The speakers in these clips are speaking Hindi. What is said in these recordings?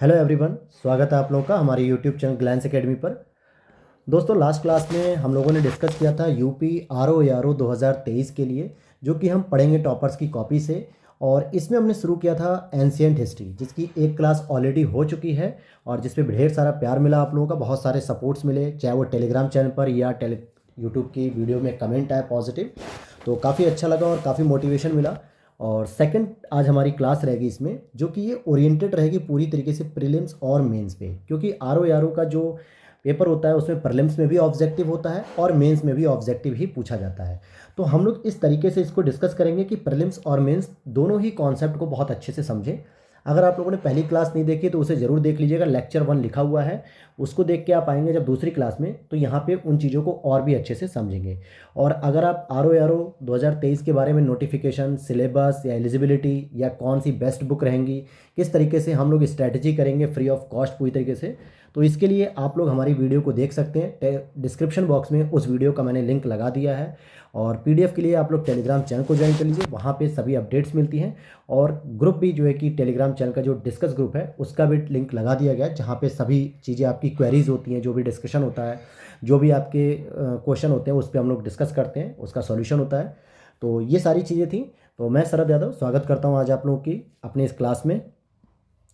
हेलो एवरीवन, स्वागत है आप लोगों का हमारे यूट्यूब चैनल ग्लैंस एकेडमी पर। दोस्तों, लास्ट क्लास में हम लोगों ने डिस्कस किया था UP R O R O 2023 के लिए, जो कि हम पढ़ेंगे टॉपर्स की कॉपी से। और इसमें हमने शुरू किया था एंशियंट हिस्ट्री, जिसकी एक क्लास ऑलरेडी हो चुकी है और जिसपे ढेर सारा प्यार मिला आप लोगों का, बहुत सारे सपोर्ट्स मिले, चाहे वो टेलीग्राम चैनल पर या यूट्यूब की वीडियो में कमेंट आए पॉजिटिव। तो काफ़ी अच्छा लगा और काफ़ी मोटिवेशन मिला। और सेकंड आज हमारी क्लास रहेगी इसमें, जो कि ये ओरिएंटेड रहेगी पूरी तरीके से प्रीलिम्स और मेंस पे, क्योंकि आर ओ का जो पेपर होता है उसमें प्रीलिम्स में भी ऑब्जेक्टिव होता है और मेंस में भी ऑब्जेक्टिव ही पूछा जाता है। तो हम लोग इस तरीके से इसको डिस्कस करेंगे कि प्रीलिम्स और मेंस दोनों ही कॉन्सेप्ट को बहुत अच्छे से समझें। अगर आप लोगों ने पहली क्लास नहीं देखी तो उसे ज़रूर देख लीजिएगा, लेक्चर 1 लिखा हुआ है, उसको देख के आप आएंगे जब दूसरी क्लास में तो यहाँ पे उन चीज़ों को और भी अच्छे से समझेंगे। और अगर आप आर ओ 2023 के बारे में नोटिफिकेशन, सिलेबस या एलिजिबिलिटी या कौन सी बेस्ट बुक रहेंगी, किस तरीके से हम लोग स्ट्रैटेजी करेंगे फ्री ऑफ कॉस्ट पूरी तरीके से, तो इसके लिए आप लोग हमारी वीडियो को देख सकते हैं। डिस्क्रिप्शन बॉक्स में उस वीडियो का मैंने लिंक लगा दिया है। और पीडीएफ के लिए आप लोग टेलीग्राम चैनल को ज्वाइन कर लीजिए, वहाँ पे सभी अपडेट्स मिलती हैं। और ग्रुप भी जो है कि टेलीग्राम चैनल का जो डिस्कस ग्रुप है उसका भी लिंक लगा दिया गया है, जहाँ पे सभी चीज़ें आपकी क्वेरीज होती हैं, जो भी डिस्कशन होता है, जो भी आपके क्वेश्चन होते हैं उस पर हम लोग डिस्कस करते हैं, उसका सॉल्यूशन होता है। तो ये सारी चीज़ें थी। तो मैं शरद यादव स्वागत करता हूँ आज आप लोगों की अपने इस क्लास में।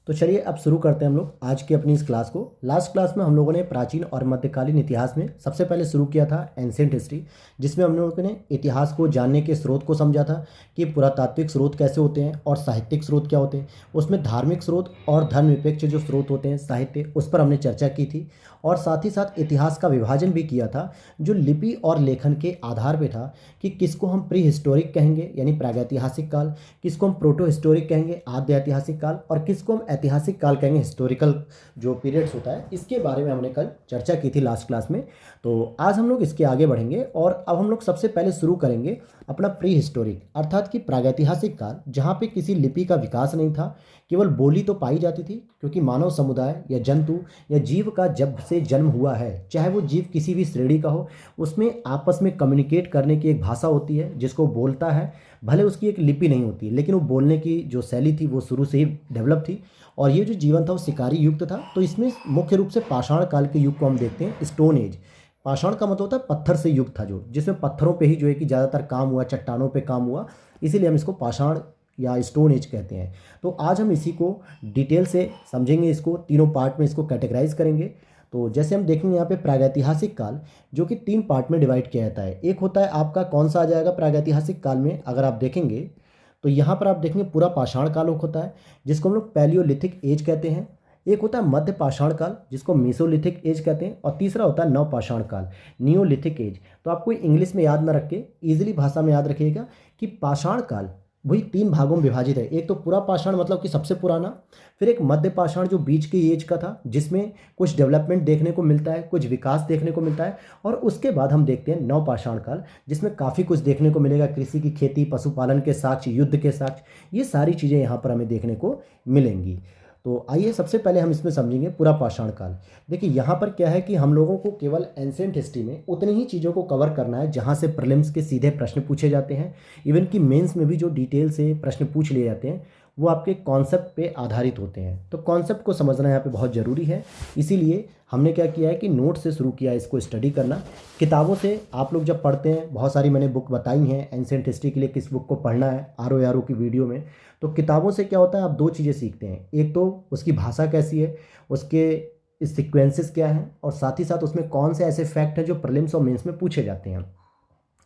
तो चलिए अब शुरू करते हैं हम लोग आज की अपनी इस क्लास को। लास्ट क्लास में हम लोगों ने प्राचीन और मध्यकालीन इतिहास में सबसे पहले शुरू किया था एंशिएंट हिस्ट्री, जिसमें हम लोगों ने इतिहास को जानने के स्रोत को समझा था कि पुरातात्विक स्रोत कैसे होते हैं और साहित्यिक स्रोत क्या होते हैं। उसमें धार्मिक स्रोत और धर्मनिरपेक्ष जो स्रोत होते हैं साहित्य, उस पर हमने चर्चा की थी। और साथ ही साथ इतिहास का विभाजन भी किया था, जो लिपि और लेखन के आधार पर था कि किसको हम प्री हिस्टोरिक कहेंगे यानी प्रागैतिहासिक काल, किसको हम प्रोटो हिस्टोरिक कहेंगे आद्य ऐतिहासिक काल, और किसको हम ऐतिहासिक काल कहेंगे हिस्टोरिकल जो पीरियड्स होता है। इसके बारे में हमने कल चर्चा की थी लास्ट क्लास में। तो आज हम लोग इसके आगे बढ़ेंगे और अब हम लोग सबसे पहले शुरू करेंगे अपना प्री हिस्टोरिक अर्थात कि प्रागैतिहासिक काल, जहाँ पे किसी लिपि का विकास नहीं था, केवल बोली तो पाई जाती थी, क्योंकि मानव समुदाय या जंतु या जीव का जब से जन्म हुआ है, चाहे वो जीव किसी भी श्रेणी का हो, उसमें आपस में कम्युनिकेट करने की एक भाषा होती है जिसको बोलता है। भले उसकी एक लिपि नहीं होती, लेकिन वो बोलने की जो शैली थी वो शुरू से ही डेवलप थी। और ये जो जीवन था वो शिकारी युक्त था। तो इसमें मुख्य रूप से पाषाण काल के युग को हम देखते हैं, स्टोन एज। पाषाण का मतलब होता है पत्थर से युग था, जो जिसमें पत्थरों पे ही जो है कि ज़्यादातर काम हुआ, चट्टानों पे काम हुआ, इसीलिए हम इसको पाषाण या स्टोन एज कहते हैं। तो आज हम इसी को डिटेल से समझेंगे, इसको तीनों पार्ट में इसको कैटेगराइज करेंगे। तो जैसे हम देखेंगे यहाँ पे प्रागैतिहासिक काल, जो कि 3 पार्ट में डिवाइड किया जाता है। एक होता है आपका कौन सा आ जाएगा प्रागैतिहासिक काल में, अगर आप देखेंगे तो यहाँ पर आप देखेंगे पूरा पाषाण काल होता है, जिसको हम लोग पैलियोलिथिक एज कहते हैं। एक होता है मध्य पाषाण काल, जिसको मेसोलिथिक एज कहते हैं। और तीसरा होता है नव पाषाण काल, नियोलिथिक एज। तो आपको इंग्लिश में याद ना रख के ईजिली भाषा में याद रखिएगा कि पाषाण काल वही 3 भागों में विभाजित है। एक तो पूरा पाषाण मतलब कि सबसे पुराना, फिर एक मध्य पाषाण जो बीच की एज का था, जिसमें कुछ डेवलपमेंट देखने को मिलता है, कुछ विकास देखने को मिलता है। और उसके बाद हम देखते हैं नव पाषाण काल, जिसमें काफ़ी कुछ देखने को मिलेगा, कृषि की खेती, पशुपालन के साक्ष्य, युद्ध के साक्ष्य, ये सारी चीज़ें यहाँ पर हमें देखने को मिलेंगी। तो आइए सबसे पहले हम इसमें समझेंगे पूरा पाषाण काल। देखिए यहाँ पर क्या है कि हम लोगों को केवल एंशिएंट हिस्ट्री में उतनी ही चीज़ों को कवर करना है जहाँ से प्रीलिम्स के सीधे प्रश्न पूछे जाते हैं। इवन कि मेंस में भी जो डिटेल से प्रश्न पूछ लिए जाते हैं वो आपके कॉन्सेप्ट पे आधारित होते हैं। तो कॉन्सेप्ट को समझना यहाँ पे बहुत ज़रूरी है। इसीलिए हमने क्या किया है कि नोट से शुरू किया है इसको स्टडी करना। किताबों से आप लोग जब पढ़ते हैं, बहुत सारी मैंने बुक बताई हैं एंशिएंट हिस्ट्री के लिए किस बुक को पढ़ना है आर ओ की वीडियो में। तो किताबों से क्या होता है, आप 2 चीज़ें सीखते हैं। एक तो उसकी भाषा कैसी है, उसके सीक्वेंसेस क्या हैं, और साथ ही साथ उसमें कौन से ऐसे फैक्ट हैं जो प्रीलिम्स और मेंस में पूछे जाते हैं।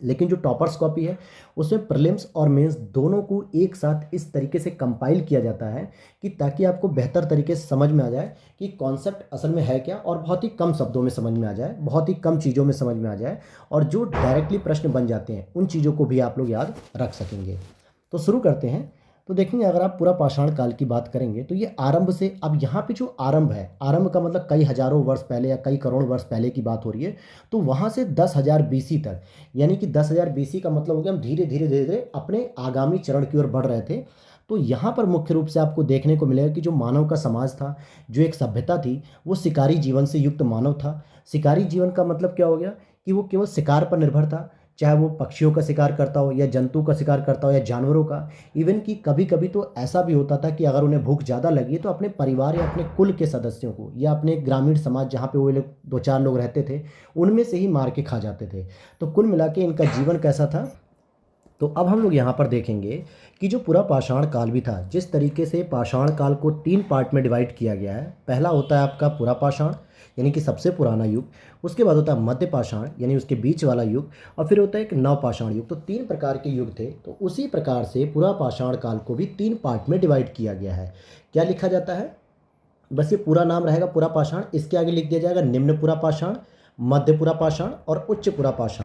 लेकिन जो टॉपर्स कॉपी है उसमें प्रीलिम्स और मेंस दोनों को एक साथ इस तरीके से कंपाइल किया जाता है कि ताकि आपको बेहतर तरीके से समझ में आ जाए कि कॉन्सेप्ट असल में है क्या, और बहुत ही कम शब्दों में समझ में आ जाए, बहुत ही कम चीज़ों में समझ में आ जाए, और जो डायरेक्टली प्रश्न बन जाते हैं उन चीज़ों को भी आप लोग याद रख सकेंगे। तो शुरू करते हैं। तो देखेंगे अगर आप पूरा पाषाण काल की बात करेंगे तो ये आरंभ से, अब यहाँ पे जो आरंभ है, आरंभ का मतलब कई हजारों वर्ष पहले या कई करोड़ वर्ष पहले की बात हो रही है। तो वहाँ से 10,000 बीसी तक, यानी कि 10,000 बीसी का मतलब हो गया हम धीरे धीरे धीरे धीरे अपने आगामी चरण की ओर बढ़ रहे थे। तो यहाँ पर मुख्य रूप से आपको देखने को मिलेगा कि जो मानव का समाज था, जो एक सभ्यता थी, वो शिकारी जीवन से युक्त मानव था। शिकारी जीवन का मतलब क्या हो गया कि वो केवल शिकार पर निर्भर था, चाहे वो पक्षियों का शिकार करता हो या जंतु का शिकार करता हो या जानवरों का। इवन कि कभी कभी तो ऐसा भी होता था कि अगर उन्हें भूख ज़्यादा लगी तो अपने परिवार या अपने कुल के सदस्यों को या अपने ग्रामीण समाज जहाँ पे वो लोग दो चार लोग रहते थे उनमें से ही मार के खा जाते थे। तो कुल मिला के इनका जीवन कैसा था। तो अब हम लोग यहाँ पर देखेंगे कि जो पूरा पाषाण काल भी था, जिस तरीके से पाषाण काल को 3 पार्ट में डिवाइड किया गया है। पहला होता है आपका पूरा पाषाण यानी कि सबसे पुराना युग, उसके बाद होता है मध्य पाषाण यानी उसके बीच वाला युग, और फिर होता है एक नव पाषाण युग। तो 3 प्रकार के युग थे। तो उसी प्रकार से पूरा पाषाण काल को भी 3 पार्ट में डिवाइड किया गया है। क्या लिखा जाता है, बस ये पूरा नाम रहेगा पूरा पाषाण, इसके आगे लिख दिया जाएगा निम्न पूरा पाषाण, मध्य पूरा पाषाण और उच्च पूरा पाषाण।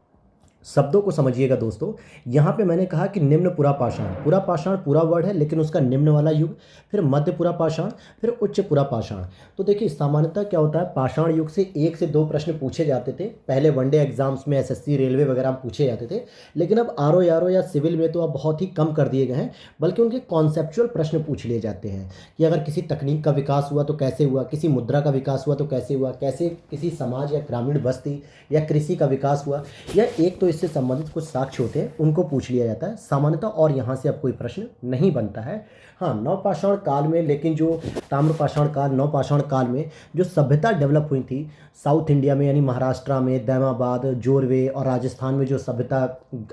शब्दों को समझिएगा दोस्तों। यहाँ पे मैंने कहा कि निम्न पूरा पाषाण पूरा वर्ड है लेकिन उसका निम्न वाला युग, फिर मध्य पूरा पाषाण, फिर उच्च पूरा पाषाण। तो देखिए सामान्यतः क्या होता है, पाषाण युग से 1 से 2 प्रश्न पूछे जाते थे पहले वनडे एग्जाम्स में, एसएससी रेलवे वगैरह में पूछे जाते थे। लेकिन अब आरओ यारो या सिविल में तो अब बहुत ही कम कर दिए गए हैं, बल्कि उनके कॉन्सेप्चुअल प्रश्न पूछ लिए जाते हैं कि अगर किसी तकनीक का विकास हुआ तो कैसे हुआ, किसी मुद्रा का विकास हुआ तो कैसे हुआ, कैसे किसी समाज या ग्रामीण बस्ती या कृषि का विकास हुआ, या एक तो इससे संबंधित कुछ साक्ष्य होते हैं उनको पूछ लिया जाता है सामान्यतः। और यहाँ से अब कोई प्रश्न नहीं बनता है। हाँ, नवपाषाण काल में, लेकिन जो ताम्रपाषाण काल, नवपाषाण काल में जो सभ्यता डेवलप हुई थी साउथ इंडिया में यानी महाराष्ट्र में दैमाबाद, जोरवे और राजस्थान में जो सभ्यता,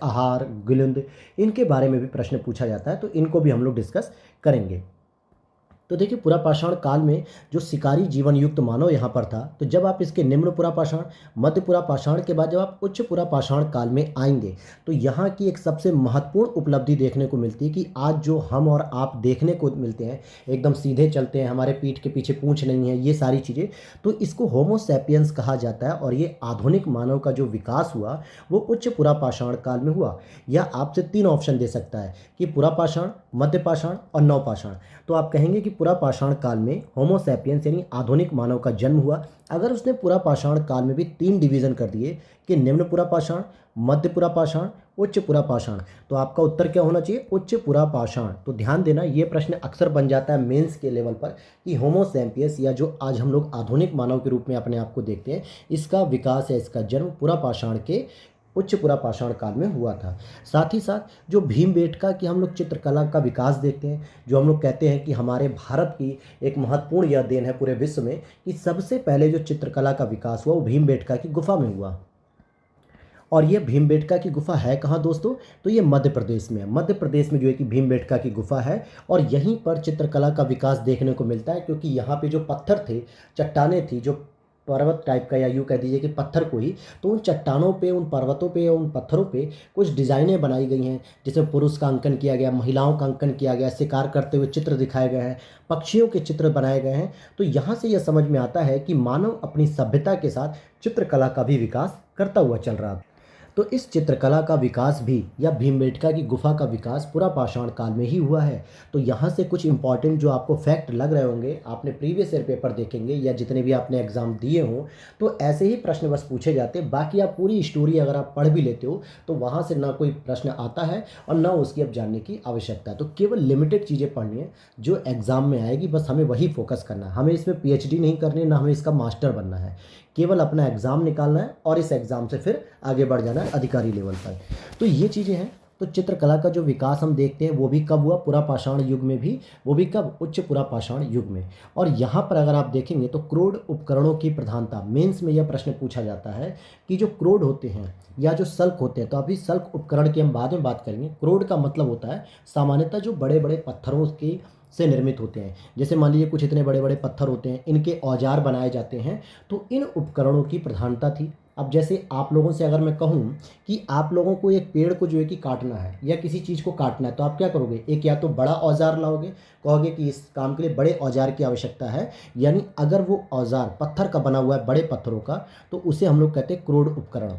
आहार, गिलिंद, इनके बारे में भी प्रश्न पूछा जाता है। तो इनको भी हम लोग डिस्कस करेंगे। तो देखिए पूरा पाषाण काल में जो शिकारी जीवन युक्त मानव यहाँ पर था, तो जब आप इसके निम्न पूरा पाषाण, मध्य पूरा पाषाण के बाद जब आप उच्च पूरा पाषाण काल में आएंगे तो यहाँ की एक सबसे महत्वपूर्ण उपलब्धि देखने को मिलती है कि आज जो हम और आप देखने को मिलते हैं, एकदम सीधे चलते हैं, हमारे पीठ के पीछे पूंछ नहीं है, ये सारी चीज़ें, तो इसको होमो सैपियंस कहा जाता है। और ये आधुनिक मानव का जो विकास हुआ वो उच्च पूरा पाषाण काल में हुआ। यह आपसे 3 ऑप्शन दे सकता है कि पूरा पाषाण, मध्य पाषाण और नव पाषाण। तो आप कहेंगे कि पूरा पाषाण काल में होमो सैपियंस यानी आधुनिक मानव का जन्म हुआ। अगर उसने पूरा पाषाण काल में भी 3 डिवीजन कर दिए कि निम्न पूरा पाषाण, मध्य पूरा पाषाण, उच्च पूरा पाषाण, तो आपका उत्तर क्या होना चाहिए, उच्च पूरा पाषाण। तो ध्यान देना, ये प्रश्न अक्सर बन जाता है मेंस के लेवल पर कि होमो सैपियंस या जो आज हम लोग आधुनिक मानव के रूप में अपने आप को देखते हैं, इसका विकास या इसका जन्म पूरा पाषाण के उच्च पूरा पाषाण काल में हुआ था। साथ ही साथ जो भीमबेटका की हम लोग चित्रकला का विकास देखते हैं, जो हम लोग कहते हैं कि हमारे भारत की एक महत्वपूर्ण यह देन है पूरे विश्व में कि सबसे पहले जो चित्रकला का विकास हुआ वो भीमबेटका की गुफा में हुआ। और ये भीमबेटका की गुफा है कहाँ दोस्तों, तो ये मध्य प्रदेश में है। मध्य प्रदेश में जो है कि भीमबेटका की गुफा है और यहीं पर चित्रकला का विकास देखने को मिलता है, क्योंकि यहाँ पे जो पत्थर थे, चट्टानें थी, जो पर्वत टाइप का या यूँ कह दीजिए कि पत्थर को ही, तो उन चट्टानों पे, उन पर्वतों पे, उन पत्थरों पे कुछ डिज़ाइनें बनाई गई हैं, जिसमें पुरुष का अंकन किया गया, महिलाओं का अंकन किया गया, शिकार करते हुए चित्र दिखाए गए हैं, पक्षियों के चित्र बनाए गए हैं। तो यहाँ से यह समझ में आता है कि मानव अपनी सभ्यता के साथ चित्रकला का भी विकास करता हुआ चल रहा था। तो इस चित्रकला का विकास भी या भीमबेटका की गुफा का विकास पूरा पाषाण काल में ही हुआ है। तो यहाँ से कुछ इंपॉर्टेंट जो आपको फैक्ट लग रहे होंगे, आपने प्रीवियस ईयर पेपर देखेंगे या जितने भी आपने एग्जाम दिए हों, तो ऐसे ही प्रश्न बस पूछे जाते हैं। बाकी आप पूरी स्टोरी अगर आप पढ़ भी लेते हो तो वहाँ से ना कोई प्रश्न आता है और ना उसकी अब जानने की आवश्यकता है। तो केवल लिमिटेड चीज़ें पढ़नी है जो एग्ज़ाम में आएगी, बस हमें वही फोकस करना है। हमें इसमें पीएचडी नहीं करनी, ना हमें इसका मास्टर बनना है, केवल अपना एग्ज़ाम निकालना है और इस एग्ज़ाम से फिर आगे बढ़ जाना है अधिकारी लेवल पर। तो ये चीज़ें हैं। तो चित्रकला का जो विकास हम देखते हैं वो भी कब हुआ, पूरा पाषाण युग में भी, वो भी कब, उच्च पूरा पाषाण युग में। और यहाँ पर अगर आप देखेंगे तो क्रोड उपकरणों की प्रधानता, मेंस में यह प्रश्न पूछा जाता है कि जो क्रोड होते हैं या जो सल्क होते हैं, तो अभी सल्क उपकरण की हम बाद में बात करेंगे। क्रोड का मतलब होता है सामान्यतः जो बड़े बड़े पत्थरों की से निर्मित होते हैं। जैसे मान लीजिए कुछ इतने बड़े बड़े पत्थर होते हैं, इनके औजार बनाए जाते हैं, तो इन उपकरणों की प्रधानता थी। अब जैसे आप लोगों से अगर मैं कहूँ कि आप लोगों को एक पेड़ को जो है कि काटना है या किसी चीज़ को काटना है, तो आप क्या करोगे, एक या तो बड़ा औजार लाओगे, कहोगे कि इस काम के लिए बड़े औजार की आवश्यकता है, यानी अगर वो औजार पत्थर का बना हुआ है, बड़े पत्थरों का, तो उसे हम लोग कहते हैं क्रोड उपकरण।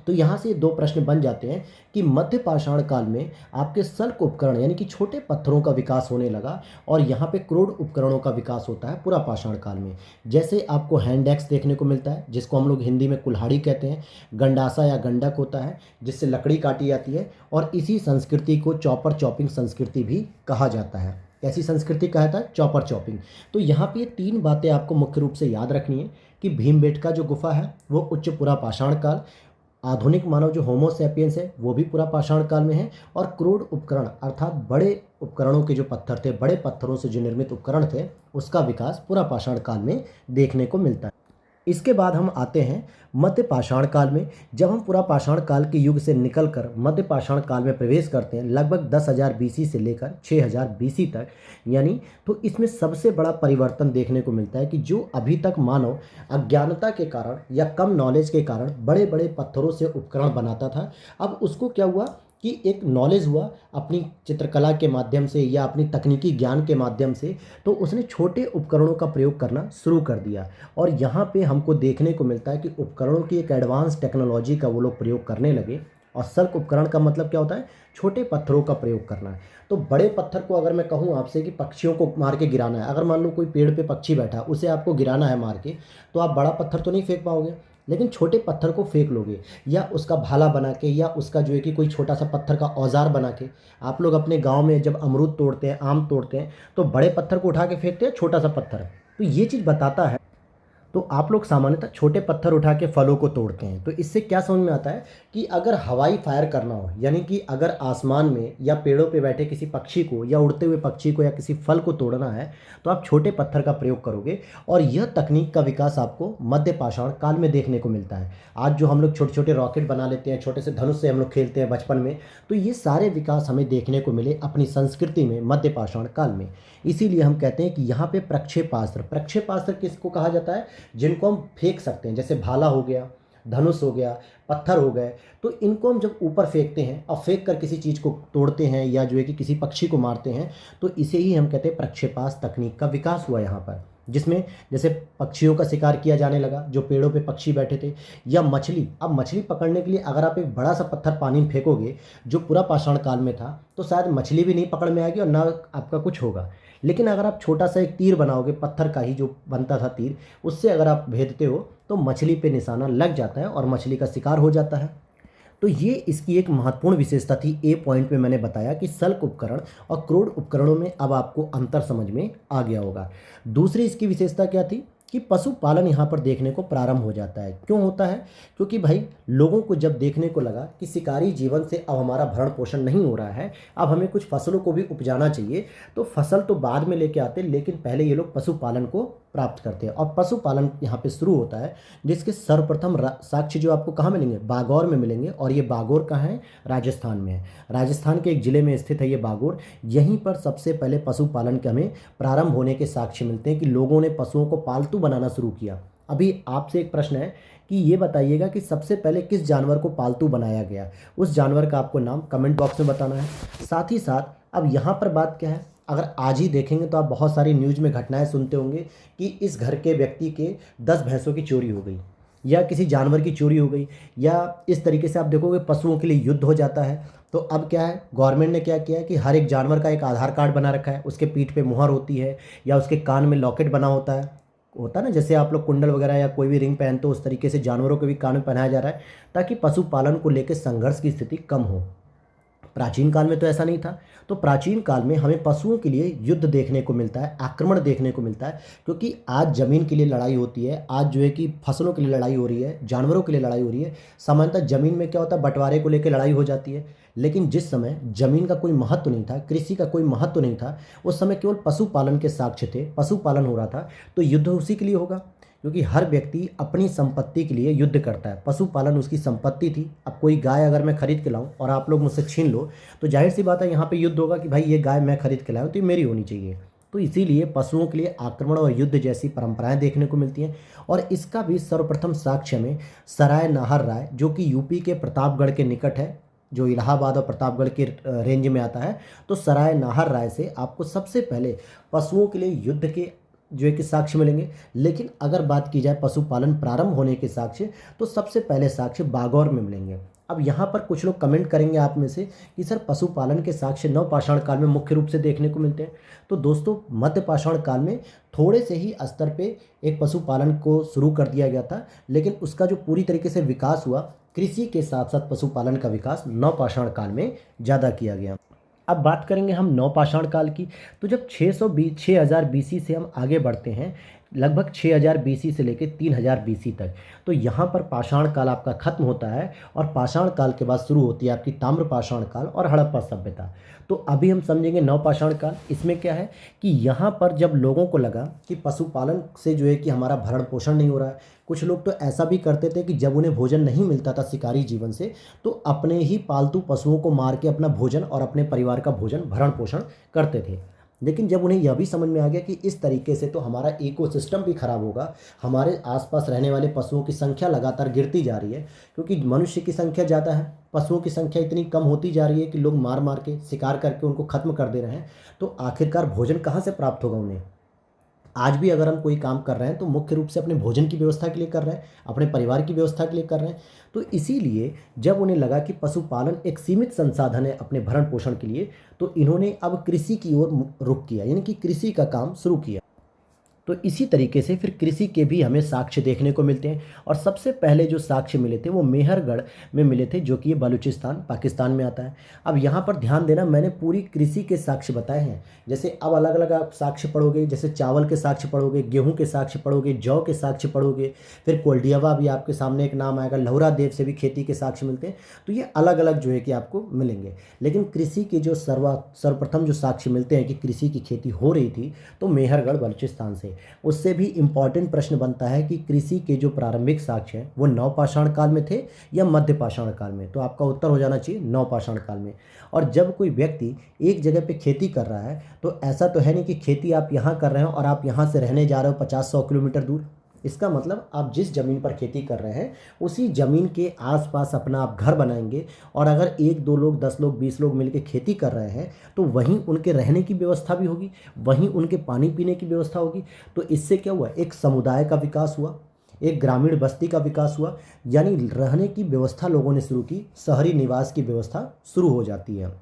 तो यहाँ से 2 प्रश्न बन जाते हैं कि मध्य पाषाण काल में आपके सल्क उपकरण यानी कि छोटे पत्थरों का विकास होने लगा और यहाँ पे क्रोड उपकरणों का विकास होता है पूरा पाषाण काल में। जैसे आपको हैंड एक्स देखने को मिलता है, जिसको हम लोग हिंदी में कुल्हाड़ी कहते हैं, गंडासा या गंडक होता है जिससे लकड़ी काटी जाती है, और इसी संस्कृति को चॉपर चॉपिंग संस्कृति भी कहा जाता है। ऐसी संस्कृति कहा था चॉपर चॉपिंग। तो यहाँ पे ये 3 बातें आपको मुख्य रूप से याद रखनी है कि भीमबेटका जो गुफा है वो उच्च पूरा पाषाण काल, आधुनिक मानव जो होमो सैपियंस है वो भी पूरा पाषाण काल में है, और क्रूड उपकरण अर्थात बड़े उपकरणों के जो पत्थर थे, बड़े पत्थरों से जो निर्मित उपकरण थे, उसका विकास पूरा पाषाण काल में देखने को मिलता है। इसके बाद हम आते हैं मध्य पाषाण काल में। जब हम पूरा पाषाण काल के युग से निकलकर मध्य पाषाण काल में प्रवेश करते हैं, लगभग 10,000 बीसी से लेकर 6,000 बीसी तक, यानी तो इसमें सबसे बड़ा परिवर्तन देखने को मिलता है कि जो अभी तक मानव अज्ञानता के कारण या कम नॉलेज के कारण बड़े बड़े पत्थरों से उपकरण बनाता था, अब उसको क्या हुआ कि एक नॉलेज हुआ अपनी चित्रकला के माध्यम से या अपनी तकनीकी ज्ञान के माध्यम से, तो उसने छोटे उपकरणों का प्रयोग करना शुरू कर दिया। और यहाँ पे हमको देखने को मिलता है कि उपकरणों की एक एडवांस टेक्नोलॉजी का वो लोग प्रयोग करने लगे। और सल्क उपकरण का मतलब क्या होता है? छोटे पत्थरों का प्रयोग करना है। तो बड़े पत्थर को अगर मैं कहूँ आपसे कि पक्षियों को मार के गिराना है, अगर मान लो कोई पेड़ पे पक्षी बैठा, उसे आपको गिराना है मार के, तो आप बड़ा पत्थर तो नहीं फेंक पाओगे, लेकिन छोटे पत्थर को फेंक लोगे, या उसका भाला बना के, या उसका जो है कि कोई छोटा सा पत्थर का औजार बना के। आप लोग अपने गांव में जब अमरूद तोड़ते हैं, आम तोड़ते हैं, तो बड़े पत्थर को उठा के फेंकते हैं, छोटा सा पत्थर। तो ये चीज़ बताता है। तो आप लोग सामान्यतः छोटे पत्थर उठा के फलों को तोड़ते हैं। तो इससे क्या समझ में आता है कि अगर हवाई फायर करना हो, यानी कि अगर आसमान में या पेड़ों पे बैठे किसी पक्षी को या उड़ते हुए पक्षी को या किसी फल को तोड़ना है, तो आप छोटे पत्थर का प्रयोग करोगे। और यह तकनीक का विकास आपको मध्य पाषाण काल में देखने को मिलता है। आज जो हम लोग छोटे छोटे रॉकेट बना लेते हैं, छोटे से धनुष से हम लोग खेलते हैं बचपन में, तो ये सारे विकास हमें देखने को मिले अपनी संस्कृति में मध्य पाषाण काल में। इसीलिए हम कहते हैं कि यहाँ पे प्रक्षेपास्त्र, प्रक्षेपास्त्र किसको कहा जाता है? जिनको हम फेंक सकते हैं, जैसे भाला हो गया, धनुष हो गया, पत्थर हो गए। तो इनको हम जब ऊपर फेंकते हैं और फेंक कर किसी चीज़ को तोड़ते हैं या जो है कि किसी पक्षी को मारते हैं, तो इसे ही हम कहते हैं प्रक्षेपास्त्र तकनीक का विकास हुआ यहाँ पर। जिसमें जैसे पक्षियों का शिकार किया जाने लगा, जो पेड़ों पे पक्षी बैठे थे, या मछली। अब मछली पकड़ने के लिए अगर आप एक बड़ा सा पत्थर पानी में फेंकोगे, जो पूरा पाषाण काल में था, तो शायद मछली भी नहीं पकड़ में आएगी और ना आपका कुछ होगा। लेकिन अगर आप छोटा सा एक तीर बनाओगे, पत्थर का ही जो बनता था तीर, उससे अगर आप भेदते हो, तो मछली पे निशाना लग जाता है और मछली का शिकार हो जाता है। तो ये इसकी एक महत्वपूर्ण विशेषता थी। ए पॉइंट में मैंने बताया कि सल्क उपकरण और क्रूड उपकरणों में अब आपको अंतर समझ में आ गया होगा। दूसरी इसकी विशेषता क्या थी कि पशुपालन यहाँ पर देखने को प्रारंभ हो जाता है। क्यों होता है? क्योंकि भाई लोगों को जब देखने को लगा कि शिकारी जीवन से अब हमारा भरण पोषण नहीं हो रहा है, अब हमें कुछ फसलों को भी उपजाना चाहिए, तो फसल तो बाद में लेके आते, लेकिन पहले ये लोग पशुपालन को प्राप्त करते हैं। और पशुपालन यहाँ पे शुरू होता है, जिसके सर्वप्रथम साक्ष्य जो आपको कहाँ मिलेंगे? बागौर में मिलेंगे। और ये बागौर कहाँ है? राजस्थान में है। राजस्थान के एक ज़िले में स्थित है ये बागौर। यहीं पर सबसे पहले पशुपालन के हमें प्रारंभ होने के साक्ष्य मिलते हैं कि लोगों ने पशुओं को पालतू बनाना शुरू किया। अभी आपसे एक प्रश्न है कि ये बताइएगा कि सबसे पहले किस जानवर को पालतू बनाया गया? उस जानवर का आपको नाम कमेंट बॉक्स में बताना है। साथ ही साथ अब यहाँ पर बात क्या है, अगर आज ही देखेंगे तो आप बहुत सारी न्यूज़ में घटनाएं सुनते होंगे कि इस घर के व्यक्ति के 10 भैंसों की चोरी हो गई, या किसी जानवर की चोरी हो गई, या इस तरीके से आप देखोगे पशुओं के लिए युद्ध हो जाता है। तो अब क्या है, गवर्नमेंट ने क्या किया है कि हर एक जानवर का एक आधार कार्ड बना रखा है, उसके पीठ पे मुहर होती है, या उसके कान में लॉकेट बना होता है ना, जैसे आप लोग कुंडल वगैरह या कोई भी रिंग पहनते हो, उस तरीके से जानवरों के भी कान में पहनाया जा रहा है, ताकि पशुपालन को लेकर संघर्ष की स्थिति कम हो। प्राचीन काल में तो ऐसा नहीं था। तो प्राचीन काल में हमें पशुओं के लिए युद्ध देखने को मिलता है, आक्रमण देखने को मिलता है, क्योंकि आज ज़मीन के लिए लड़ाई होती है, आज जो है कि फसलों के लिए लड़ाई हो रही है, जानवरों के लिए लड़ाई हो रही है। सामान्यतः ज़मीन में क्या होता है, बंटवारे को लेकर लड़ाई हो जाती है। लेकिन जिस समय ज़मीन का कोई महत्व नहीं था, कृषि का कोई महत्व नहीं था, उस समय केवल पशुपालन के साक्ष्य थे, पशुपालन हो रहा था, तो युद्ध उसी के लिए होगा, क्योंकि हर व्यक्ति अपनी संपत्ति के लिए युद्ध करता है। पशुपालन उसकी संपत्ति थी। अब कोई गाय अगर मैं खरीद के लाऊं और आप लोग मुझसे छीन लो, तो जाहिर सी बात है यहाँ पे युद्ध होगा कि भाई ये गाय मैं खरीद के लाया हूँ तो ये मेरी होनी चाहिए। तो इसीलिए पशुओं के लिए आक्रमण और युद्ध जैसी परंपराएं देखने को मिलती हैं। और इसका भी सर्वप्रथम साक्ष्य में सराय नाहर राय, जो कि यूपी के प्रतापगढ़ के निकट है, जो इलाहाबाद और प्रतापगढ़ के रेंज में आता है। तो सराय नाहर राय से आपको सबसे पहले पशुओं के लिए युद्ध के जो है कि साक्ष्य मिलेंगे। लेकिन अगर बात की जाए पशुपालन प्रारंभ होने के साक्ष्य, तो सबसे पहले साक्ष्य बागौर में मिलेंगे। अब यहाँ पर कुछ लोग कमेंट करेंगे आप में से कि सर पशुपालन के साक्ष्य नवपाषाण काल में मुख्य रूप से देखने को मिलते हैं। तो दोस्तों मध्य पाषाण काल में थोड़े से ही स्तर पे एक पशुपालन को शुरू कर दिया गया था, लेकिन उसका जो पूरी तरीके से विकास हुआ, कृषि के साथ साथ पशुपालन का विकास नवपाषाण काल में ज़्यादा किया गया। अब बात करेंगे हम नवपाषाण काल की। तो जब 6000 बीसी से हम आगे बढ़ते हैं, लगभग 6000 बीसी से लेकर 3000 बीसी तक, तो यहाँ पर पाषाण काल आपका खत्म होता है और पाषाण काल के बाद शुरू होती है आपकी ताम्र पाषाण काल और हड़प्पा सभ्यता। तो अभी हम समझेंगे नवपाषाण काल। इसमें क्या है कि यहाँ पर जब लोगों को लगा कि पशुपालन से जो है कि हमारा भरण पोषण नहीं हो रहा है, कुछ लोग तो ऐसा भी करते थे कि जब उन्हें भोजन नहीं मिलता था शिकारी जीवन से, तो अपने ही पालतू पशुओं को मार के अपना भोजन और अपने परिवार का भोजन भरण पोषण करते थे। लेकिन जब उन्हें यह भी समझ में आ गया कि इस तरीके से तो हमारा इकोसिस्टम भी खराब होगा, हमारे आसपास रहने वाले पशुओं की संख्या लगातार गिरती जा रही है, क्योंकि मनुष्य की संख्या ज़्यादा है, पशुओं की संख्या इतनी कम होती जा रही है कि लोग मार मार के शिकार करके उनको ख़त्म कर दे रहे हैं, तो आखिरकार भोजन कहाँ से प्राप्त होगा उन्हें। आज भी अगर हम कोई काम कर रहे हैं तो मुख्य रूप से अपने भोजन की व्यवस्था के लिए कर रहे हैं, अपने परिवार की व्यवस्था के लिए कर रहे हैं। तो इसीलिए जब उन्हें लगा कि पशुपालन एक सीमित संसाधन है अपने भरण पोषण के लिए, तो इन्होंने अब कृषि की ओर रुख किया, यानी कि कृषि का काम शुरू किया। तो इसी तरीके से फिर कृषि के भी हमें साक्ष्य देखने को मिलते हैं, और सबसे पहले जो साक्ष्य मिले थे वो मेहरगढ़ में मिले थे, जो कि ये बलूचिस्तान पाकिस्तान में आता है। अब यहाँ पर ध्यान देना, मैंने पूरी कृषि के साक्ष्य बताए हैं। जैसे अब अलग अलग आप साक्ष्य पढ़ोगे, जैसे चावल के साक्ष्य पढ़ोगे, गेहूँ के साक्ष्य पढ़ोगे, जौ के साक्ष्य पढ़ोगे, फिर कोल्डियावा भी आपके सामने एक नाम आएगा, लहुरा देव से भी खेती के साक्ष्य मिलते हैं। तो ये अलग अलग जो है कि आपको मिलेंगे। लेकिन कृषि के जो सर्वप्रथम जो साक्ष्य मिलते हैं कि कृषि की खेती हो रही थी, तो मेहरगढ़ बलूचिस्तान से। उससे भी इम्पॉर्टेंट प्रश्न बनता है कि कृषि के जो प्रारंभिक साक्ष्य हैं वो नवपाषाण काल में थे या मध्य पाषाण काल में। तो आपका उत्तर हो जाना चाहिए नवपाषाण काल में। और जब कोई व्यक्ति एक जगह पे खेती कर रहा है, तो ऐसा तो है नहीं कि खेती आप यहाँ कर रहे हो और आप यहाँ से रहने जा रहे हो 50-100 किलोमीटर दूर। इसका मतलब आप जिस ज़मीन पर खेती कर रहे हैं उसी ज़मीन के आसपास अपना आप घर बनाएंगे, और अगर 1-2 लोग, 10 लोग, 20 लोग मिलकर खेती कर रहे हैं, तो वहीं उनके रहने की व्यवस्था भी होगी, वहीं उनके पानी पीने की व्यवस्था होगी। तो इससे क्या हुआ, एक समुदाय का विकास हुआ, एक ग्रामीण बस्ती का विकास हुआ, यानी रहने की व्यवस्था लोगों ने शुरू की, शहरी निवास की व्यवस्था शुरू हो जाती है।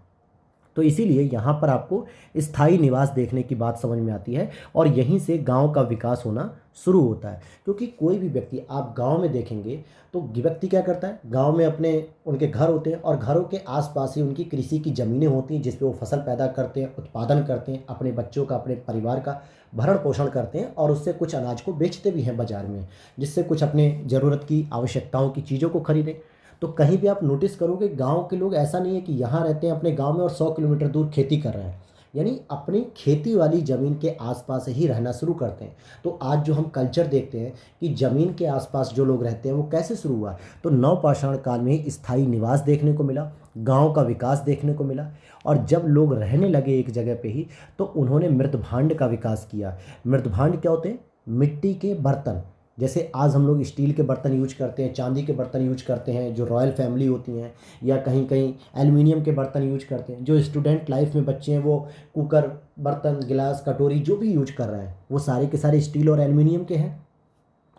तो इसीलिए यहाँ पर आपको स्थायी निवास देखने की बात समझ में आती है, और यहीं से गांव का विकास होना शुरू होता है। क्योंकि कोई भी व्यक्ति आप गांव में देखेंगे तो व्यक्ति क्या करता है, गांव में अपने उनके घर होते हैं और घरों के आसपास ही उनकी कृषि की ज़मीनें होती हैं, जिस पे वो फसल पैदा करते हैं, उत्पादन करते हैं, अपने बच्चों का, अपने परिवार का भरण पोषण करते हैं, और उससे कुछ अनाज को बेचते भी हैं बाज़ार में, जिससे कुछ अपने ज़रूरत की, आवश्यकताओं की चीज़ों को खरीदें। तो कहीं भी आप नोटिस करोगे गांव के लोग ऐसा नहीं है कि यहाँ रहते हैं अपने गांव में और 100 किलोमीटर दूर खेती कर रहे हैं, यानी अपनी खेती वाली ज़मीन के आसपास ही रहना शुरू करते हैं। तो आज जो हम कल्चर देखते हैं कि ज़मीन के आसपास जो लोग रहते हैं वो कैसे शुरू हुआ, तो नवपाषाण काल में ही स्थायी निवास देखने को मिला, गांव का विकास देखने को मिला। और जब लोग रहने लगे एक जगह पे ही, तो उन्होंने मृतभांड का विकास किया। मृतभांड क्या होते हैं, मिट्टी के बर्तन। जैसे आज हम लोग स्टील के बर्तन यूज करते हैं, चांदी के बर्तन यूज करते हैं जो रॉयल फैमिली होती हैं, या कहीं कहीं एल्युमिनियम के बर्तन यूज करते हैं। जो स्टूडेंट लाइफ में बच्चे हैं वो कुकर, बर्तन, गिलास, कटोरी जो भी यूज कर रहे हैं वो सारे के सारे स्टील और एल्युमिनियम के हैं।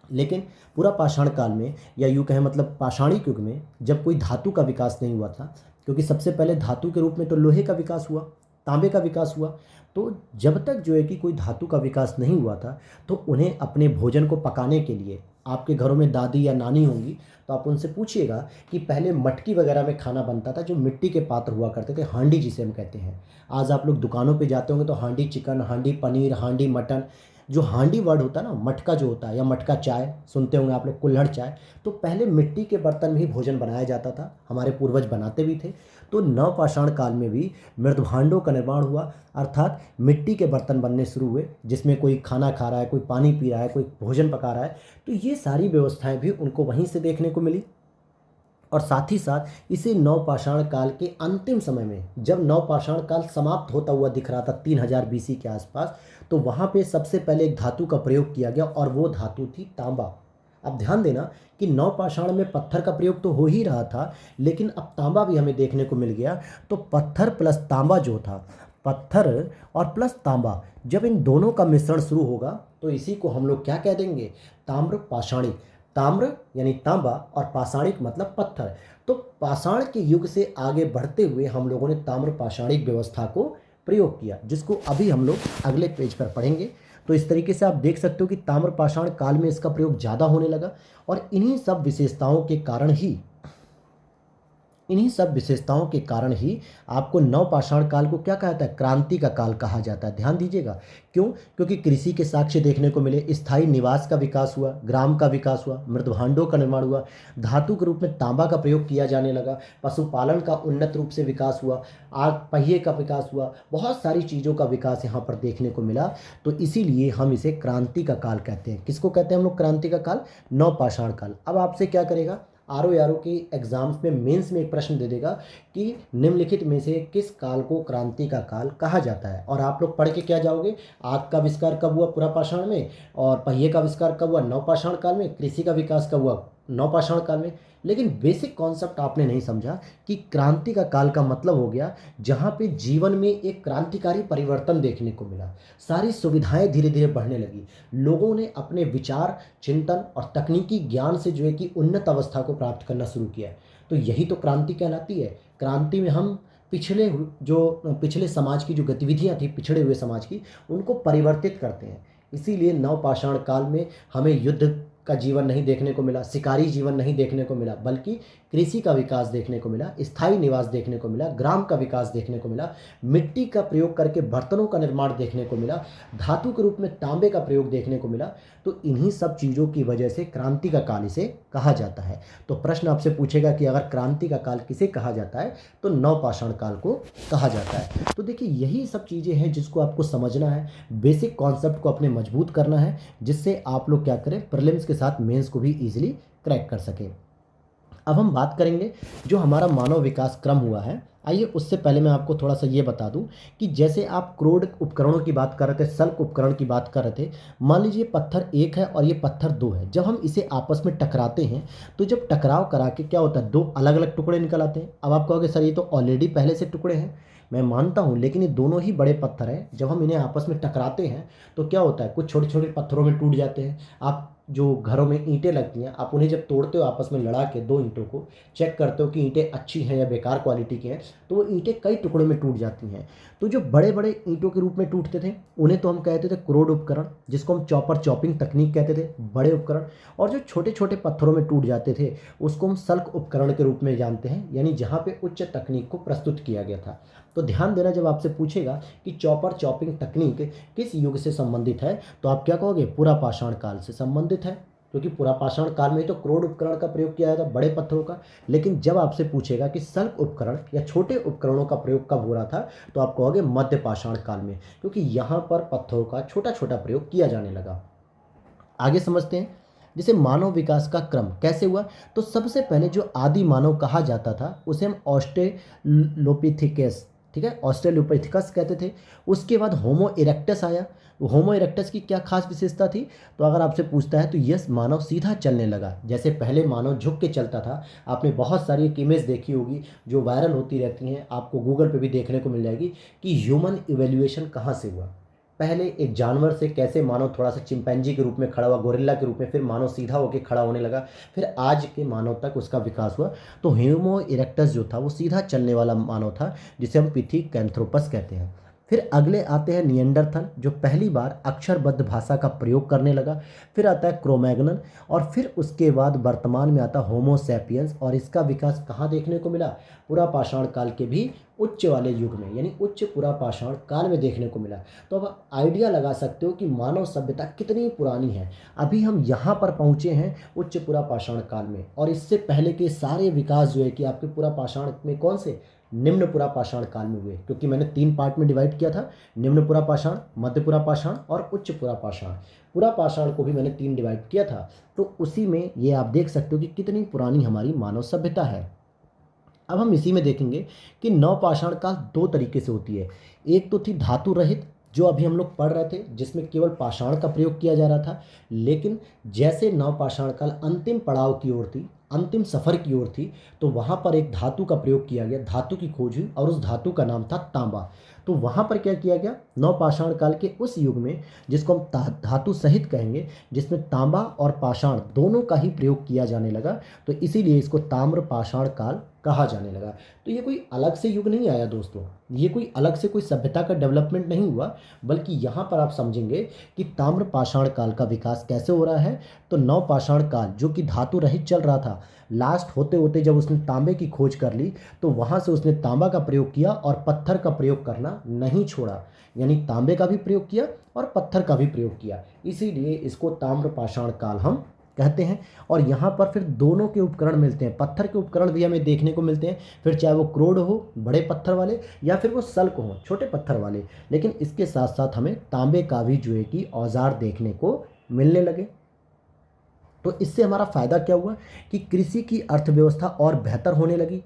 लेकिन पूरा पाषाण काल में, या यूँ कहें मतलब पाषाणिक युग में, जब कोई धातु का विकास नहीं हुआ था, क्योंकि सबसे पहले धातु के रूप में तो लोहे का विकास हुआ, तांबे का विकास हुआ। तो जब तक जो है कि कोई धातु का विकास नहीं हुआ था, तो उन्हें अपने भोजन को पकाने के लिए, आपके घरों में दादी या नानी होंगी तो आप उनसे पूछिएगा कि पहले मटकी वगैरह में खाना बनता था, जो मिट्टी के पात्र हुआ करते थे, हांडी जिसे हम कहते हैं। आज आप लोग दुकानों पे जाते होंगे तो हांडी चिकन, हांडी पनीर, हांडी मटन, जो हांडी वर्ड होता है ना, मटका जो होता है, या मटका चाय सुनते होंगे आप लोग, कुल्हड़ चाय, तो पहले मिट्टी के बर्तन में ही भोजन बनाया जाता था, हमारे पूर्वज बनाते भी थे। तो नवपाषाण काल में भी मृदभांडों का निर्माण हुआ, अर्थात मिट्टी के बर्तन बनने शुरू हुए, जिसमें कोई खाना खा रहा है, कोई पानी पी रहा है, कोई भोजन पका रहा है। तो ये सारी व्यवस्थाएं भी उनको वहीं से देखने को मिली। और साथ ही साथ इसी नवपाषाण काल के अंतिम समय में, जब नवपाषाण काल समाप्त होता हुआ दिख रहा था 3000 बीसी के आसपास, तो वहाँ पे सबसे पहले एक धातु का प्रयोग किया गया, और वो धातु थी तांबा। अब ध्यान देना कि नवपाषाण में पत्थर का प्रयोग तो हो ही रहा था, लेकिन अब तांबा भी हमें देखने को मिल गया। तो पत्थर प्लस तांबा जो था, पत्थर और प्लस तांबा, जब इन दोनों का मिश्रण शुरू होगा तो इसी को हम लोग क्या कह देंगे, ताम्र पाषाणिक। ताम्र यानी तांबा और पाषाणिक मतलब पत्थर। तो पाषाण के युग से आगे बढ़ते हुए हम लोगों ने ताम्र पाषाणिक व्यवस्था को प्रयोग किया, जिसको अभी हम लोग अगले पेज पर पढ़ेंगे। तो इस तरीके से आप देख सकते हो कि ताम्र पाषाण काल में इसका प्रयोग ज़्यादा होने लगा, और इन्हीं सब विशेषताओं के कारण ही इन्हीं सब विशेषताओं के कारण ही आपको नवपाषाण काल को क्या कहा जाता है, क्रांति का काल कहा जाता है। ध्यान दीजिएगा, क्यों? क्योंकि कृषि के साक्ष्य देखने को मिले, स्थायी निवास का विकास हुआ, ग्राम का विकास हुआ, मृदभांडों का निर्माण हुआ, धातु के रूप में तांबा का प्रयोग किया जाने लगा, पशुपालन का उन्नत रूप से विकास हुआ, आग पहिए का विकास हुआ, बहुत सारी चीज़ों का विकास यहाँ पर देखने को मिला। तो इसीलिए हम इसे क्रांति का काल कहते हैं। किसको कहते हैं हम लोग क्रांति का काल? नवपाषाण काल। अब आपसे क्या करेगा, आर ओ की एग्जाम्स में, मेंस में एक प्रश्न दे देगा कि निम्नलिखित में से किस काल को क्रांति का काल कहा जाता है। और आप लोग पढ़ के क्या जाओगे, आग का आविष्कार कब हुआ पुरापाषाण में, और पहिए का आविष्कार कब हुआ नवपाषाण काल में, कृषि का विकास कब हुआ नवपाषाण काल में। लेकिन बेसिक कॉन्सेप्ट आपने नहीं समझा कि क्रांति का काल का मतलब हो गया जहाँ पे जीवन में एक क्रांतिकारी परिवर्तन देखने को मिला, सारी सुविधाएं धीरे धीरे बढ़ने लगी, लोगों ने अपने विचार, चिंतन और तकनीकी ज्ञान से जो है कि उन्नत अवस्था को प्राप्त करना शुरू किया। तो यही तो क्रांति कहलाती है। क्रांति में हम पिछले समाज की जो गतिविधियां थी, पिछड़े हुए समाज की, उनको परिवर्तित करते हैं। इसीलिए नवपाषाण काल में हमें युद्ध का जीवन नहीं देखने को मिला, शिकारी जीवन नहीं देखने को मिला, बल्कि कृषि का विकास देखने को मिला, स्थायी निवास देखने को मिला, ग्राम का विकास देखने को मिला, मिट्टी का प्रयोग करके बर्तनों का निर्माण देखने को मिला, धातु के रूप में तांबे का प्रयोग देखने को मिला। तो इन्हीं सब चीज़ों की वजह से क्रांति का काल इसे कहा जाता है। तो प्रश्न आपसे पूछेगा कि अगर क्रांति का काल किसे कहा जाता है, तो नवपाषाण काल को कहा जाता है। तो देखिए, यही सब चीज़ें हैं जिसको आपको समझना है, बेसिक कॉन्सेप्ट को अपने मजबूत करना है, जिससे आप लोग क्या करें, प्रीलिम्स के साथ मेंस को भी ईजिली क्रैक कर सकें। अब हम बात करेंगे जो हमारा मानव विकास क्रम हुआ है। आइए, उससे पहले मैं आपको थोड़ा सा ये बता दूं कि जैसे आप क्रोड उपकरणों की बात कर रहे थे, सल्क उपकरण की बात कर रहे थे, मान लीजिए पत्थर 1 है और ये पत्थर 2 है। जब हम इसे आपस में टकराते हैं तो जब टकराव करा के क्या होता है, 2 अलग अलग टुकड़े निकल आते हैं। अब आप कहोगे सर ये तो ऑलरेडी पहले से टुकड़े हैं, मैं मानता हूँ, लेकिन ये दोनों ही बड़े पत्थर हैं। जब हम इन्हें आपस में टकराते हैं तो क्या होता है, कुछ छोटे छोटे पत्थरों में टूट जाते हैं। आप जो घरों में ईंटें लगती हैं, आप उन्हें जब तोड़ते हो आपस में लड़ा के 2 ईंटों को, चेक करते हो कि ईंटें अच्छी हैं या बेकार क्वालिटी की हैं, तो वो ईंटें कई टुकड़ों में टूट जाती हैं। तो जो बड़े बड़े ईंटों के रूप में टूटते थे उन्हें तो हम कहते थे क्रोड उपकरण, जिसको हम चॉपर चॉपिंग तकनीक कहते थे, बड़े उपकरण। और जो छोटे छोटे पत्थरों में टूट जाते थे उसको हम सल्क उपकरण के रूप में जानते हैं, यानी जहाँ पे उच्च तकनीक को प्रस्तुत किया गया था। तो ध्यान देना, जब आपसे पूछेगा कि चॉपर चॉपिंग तकनीक किस युग से संबंधित है, तो आप क्या कहोगे, पुरापाषाण काल से संबंधित है, क्योंकि पुरापाषाण काल में ही तो क्रोड उपकरण का प्रयोग किया जाता, बड़े पत्थरों का। लेकिन जब आपसे पूछेगा कि सल्क उपकरण या छोटे उपकरणों का प्रयोग कब हो रहा था, तो आप कहोगे मध्यपाषाण काल में, क्योंकि यहाँ पर पत्थरों का छोटा छोटा प्रयोग किया जाने लगा। आगे समझते हैं, जैसे मानव विकास का क्रम कैसे हुआ। तो सबसे पहले जो आदि मानव कहा जाता था उसे हम ऑस्ट्रेलोपिथेकस, ठीक है, ऑस्ट्रेलोपिथेकस कहते थे। उसके बाद होमो इरेक्टस आया। होमो इरेक्टस की क्या खास विशेषता थी, तो अगर आपसे पूछता है तो यस, मानव सीधा चलने लगा। जैसे पहले मानव झुक के चलता था, आपने बहुत सारी एक इमेज देखी होगी जो वायरल होती रहती हैं, आपको गूगल पे भी देखने को मिल जाएगी कि ह्यूमन इवोल्यूशन कहाँ से हुआ। पहले एक जानवर से कैसे मानव थोड़ा सा चिंपैंजी के रूप में खड़ा हुआ, गोरिल्ला के रूप में, फिर मानव सीधा होकर खड़ा होने लगा, फिर आज के मानव तक उसका विकास हुआ। तो होमो इरेक्टस जो था वो सीधा चलने वाला मानव था, जिसे हम पिथेकैंथ्रोपस कहते हैं। फिर अगले आते हैं निएंडरथल, जो पहली बार अक्षरबद्ध भाषा का प्रयोग करने लगा। फिर आता है क्रोमैग्नन, और फिर उसके बाद वर्तमान में आता होमो सैपियंस। और इसका विकास कहाँ देखने को मिला, पुरापाषाण काल के भी उच्च वाले युग में, यानी उच्च पुरापाषाण काल में देखने को मिला। तो अब आप आइडिया लगा सकते हो कि मानव सभ्यता कितनी पुरानी है। अभी हम यहाँ पर पहुँचे हैं उच्च पुरापाषाण काल में, और इससे पहले के सारे विकास जो है कि आपके पुरापाषाण में कौन से, निम्न पुरापाषाण काल में हुए, क्योंकि मैंने 3 पार्ट में डिवाइड किया था, निम्न पुरापाषाण, मध्य पुरापाषाण और उच्च पुरापाषाण। पुरापाषाण को भी मैंने 3 डिवाइड किया था। तो उसी में ये आप देख सकते हो कि कितनी पुरानी हमारी मानव सभ्यता है। अब हम इसी में देखेंगे कि नवपाषाण काल 2 तरीके से होती है। एक तो थी धातु रहित, जो अभी हम लोग पढ़ रहे थे, जिसमें केवल पाषाण का प्रयोग किया जा रहा था। लेकिन जैसे नवपाषाण काल अंतिम पड़ाव की ओर थी, अंतिम सफर की ओर थी, तो वहाँ पर एक धातु का प्रयोग किया गया, धातु की खोज हुई, और उस धातु का नाम था तांबा। तो वहाँ पर क्या किया गया, नवपाषाण काल के उस युग में, जिसको हम धातु सहित कहेंगे, जिसमें तांबा और पाषाण दोनों का ही प्रयोग किया जाने लगा, तो इसीलिए इसको ताम्र पाषाण काल कहा जाने लगा। तो ये कोई अलग से युग नहीं आया दोस्तों, ये कोई अलग से कोई सभ्यता का डेवलपमेंट नहीं हुआ, बल्कि यहाँ पर आप समझेंगे कि ताम्र पाषाण काल का विकास कैसे हो रहा है। तो नव पाषाण काल जो कि धातु रहित चल रहा था, लास्ट होते होते जब उसने तांबे की खोज कर ली तो वहाँ से उसने तांबा का प्रयोग किया और पत्थर का प्रयोग करना नहीं छोड़ा, यानी तांबे का भी प्रयोग किया और पत्थर का भी प्रयोग किया, इसीलिए इसको ताम्र पाषाण काल हम कहते हैं। और यहाँ पर फिर दोनों के उपकरण मिलते हैं, पत्थर के उपकरण भी हमें देखने को मिलते हैं, फिर चाहे वो क्रोड हो बड़े पत्थर वाले या फिर वो सल्क हो छोटे पत्थर वाले, लेकिन इसके साथ साथ हमें तांबे का भी जो है कि औजार देखने को मिलने लगे। तो इससे हमारा फ़ायदा क्या हुआ कि कृषि की अर्थव्यवस्था और बेहतर होने लगी,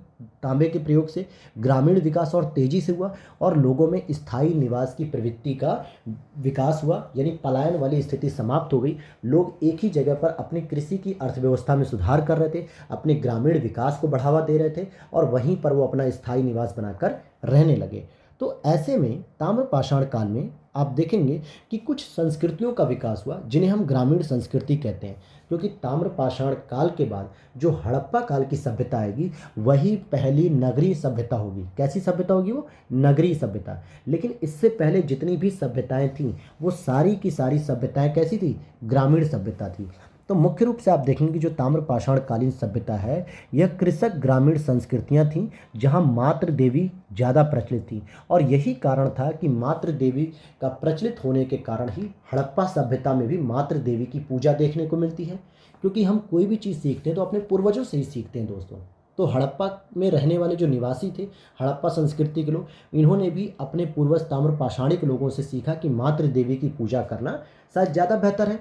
तांबे के प्रयोग से ग्रामीण विकास और तेज़ी से हुआ और लोगों में स्थायी निवास की प्रवृत्ति का विकास हुआ, यानी पलायन वाली स्थिति समाप्त हो गई। लोग एक ही जगह पर अपनी कृषि की अर्थव्यवस्था में सुधार कर रहे थे, अपने ग्रामीण विकास को बढ़ावा दे रहे थे और वहीं पर वो अपना स्थायी निवास बनाकर रहने लगे। तो ऐसे में ताम्र पाषाण काल में आप देखेंगे कि कुछ संस्कृतियों का विकास हुआ जिन्हें हम ग्रामीण संस्कृति कहते हैं, क्योंकि ताम्र पाषाण काल के बाद जो हड़प्पा काल की सभ्यता आएगी वही पहली नगरीय सभ्यता होगी। कैसी सभ्यता होगी? वो नगरीय सभ्यता। लेकिन इससे पहले जितनी भी सभ्यताएं थीं वो सारी की सारी सभ्यताएं कैसी थी? ग्रामीण सभ्यता थी। तो मुख्य रूप से आप देखेंगे कि जो ताम्र पाषाण कालीन सभ्यता है यह कृषक ग्रामीण संस्कृतियां थीं, जहां मातृ देवी ज़्यादा प्रचलित थी। और यही कारण था कि मातृ देवी का प्रचलित होने के कारण ही हड़प्पा सभ्यता में भी मातृ देवी की पूजा देखने को मिलती है, क्योंकि हम कोई भी चीज़ सीखते हैं तो अपने पूर्वजों से ही सीखते हैं दोस्तों। तो हड़प्पा में रहने वाले जो निवासी थे, हड़प्पा संस्कृति के लोग, इन्होंने भी अपने पूर्वज ताम्र पाषाणिक लोगों से सीखा कि मातृ देवी की पूजा करना शायद ज़्यादा बेहतर है।